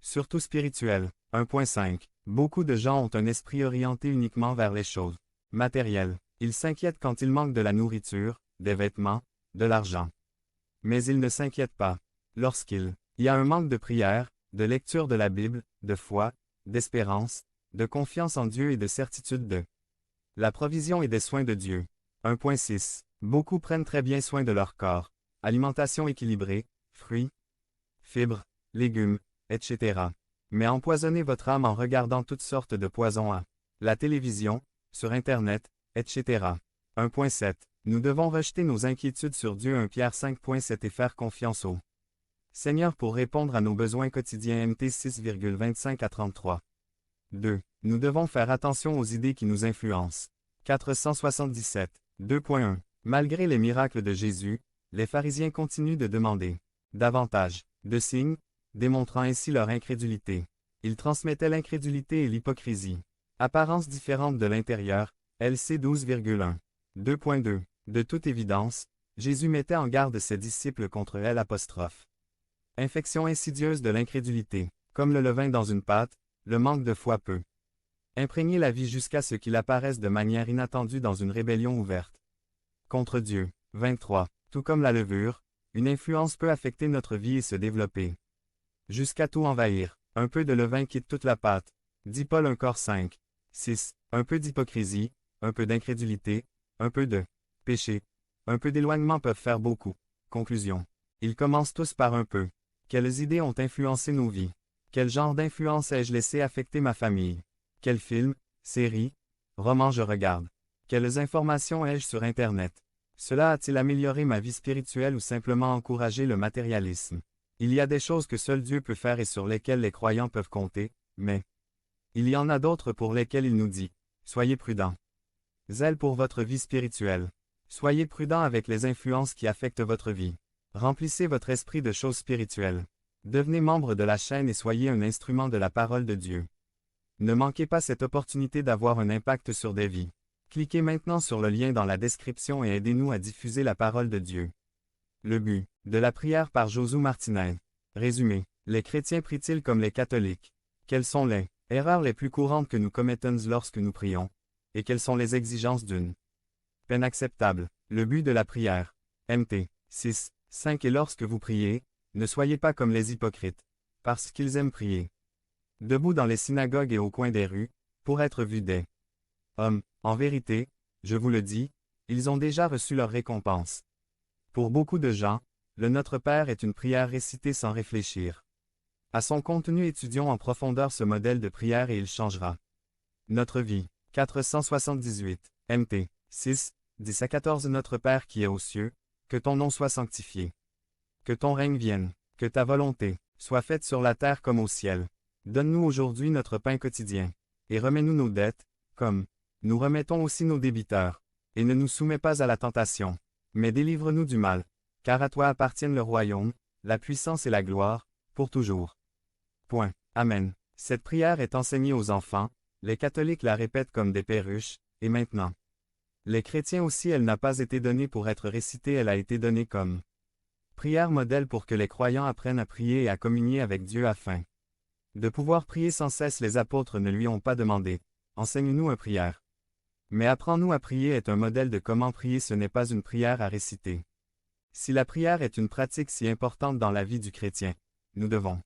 surtout spirituel. 1.5. Beaucoup de gens ont un esprit orienté uniquement vers les choses matérielles. Ils s'inquiètent quand il manque de la nourriture, des vêtements, de l'argent. Mais ils ne s'inquiètent pas lorsqu'il y a un manque de prière, de lecture de la Bible, de foi, d'espérance, de confiance en Dieu et de certitude de la provision et des soins de Dieu. 1.6. Beaucoup prennent très bien soin de leur corps. Alimentation équilibrée, fruits, fibres, légumes, etc. Mais empoisonnez votre âme en regardant toutes sortes de poisons à la télévision, sur Internet, etc. 1.7. Nous devons rejeter nos inquiétudes sur Dieu 1 Pierre 5.7 et faire confiance au Seigneur pour répondre à nos besoins quotidiens MT 6,25 à 33. 2. Nous devons faire attention aux idées qui nous influencent. 477. 2.1. Malgré les miracles de Jésus, les pharisiens continuent de demander davantage de signes, démontrant ainsi leur incrédulité. Ils transmettaient l'incrédulité et l'hypocrisie. Apparence différente de l'intérieur, LC 12,1. 2.2. De toute évidence, Jésus mettait en garde ses disciples contre L'. Infection insidieuse de l'incrédulité. Comme le levain dans une pâte, le manque de foi peut imprégner la vie jusqu'à ce qu'il apparaisse de manière inattendue dans une rébellion ouverte contre Dieu. 23. Tout comme la levure, une influence peut affecter notre vie et se développer jusqu'à tout envahir. Un peu de levain quitte toute la pâte. Dit Paul 1 Cor 5. 6. Un peu d'hypocrisie, un peu d'incrédulité, un peu de péché, un peu d'éloignement peuvent faire beaucoup. Conclusion. Ils commencent tous par un peu. Quelles idées ont influencé nos vies? Quel genre d'influence ai-je laissé affecter ma famille? Quels films, séries, romans je regarde? Quelles informations ai-je sur Internet? Cela a-t-il amélioré ma vie spirituelle ou simplement encouragé le matérialisme? Il y a des choses que seul Dieu peut faire et sur lesquelles les croyants peuvent compter, mais il y en a d'autres pour lesquelles il nous dit « Soyez prudents ». Zèle pour votre vie spirituelle. Soyez prudents avec les influences qui affectent votre vie. Remplissez votre esprit de choses spirituelles. Devenez membre de la chaîne et soyez un instrument de la parole de Dieu. Ne manquez pas cette opportunité d'avoir un impact sur des vies. Cliquez maintenant sur le lien dans la description et aidez-nous à diffuser la parole de Dieu. Le but de la prière par Josué Martinez. Résumé. Les chrétiens prient-ils comme les catholiques? Quelles sont les erreurs les plus courantes que nous commettons lorsque nous prions? Et quelles sont les exigences d'une peine acceptable? Le but de la prière. MT 6. 5. Et lorsque vous priez, ne soyez pas comme les hypocrites, parce qu'ils aiment prier debout dans les synagogues et au coin des rues, pour être vus des hommes. En vérité, je vous le dis, ils ont déjà reçu leur récompense. Pour beaucoup de gens, le Notre Père est une prière récitée sans réfléchir. À son contenu, étudions en profondeur ce modèle de prière et il changera notre vie. 478. MT 6, 10 à 14. Notre Père qui es aux cieux, que ton nom soit sanctifié. Que ton règne vienne, que ta volonté soit faite sur la terre comme au ciel. Donne-nous aujourd'hui notre pain quotidien. Et remets-nous nos dettes, comme nous remettons aussi nos débiteurs. Et ne nous soumets pas à la tentation, mais délivre-nous du mal. Car à toi appartiennent le royaume, la puissance et la gloire, pour toujours. Point. Amen. Cette prière est enseignée aux enfants, les catholiques la répètent comme des perruches, et maintenant. Les chrétiens aussi elle n'a pas été donnée pour être récitée, elle a été donnée comme prière modèle pour que les croyants apprennent à prier et à communier avec Dieu afin de pouvoir prier sans cesse. Les apôtres ne lui ont pas demandé « Enseigne-nous à prière ». Mais « Apprends-nous à prier » est un modèle de comment prier, ce n'est pas une prière à réciter. Si la prière est une pratique si importante dans la vie du chrétien, nous devons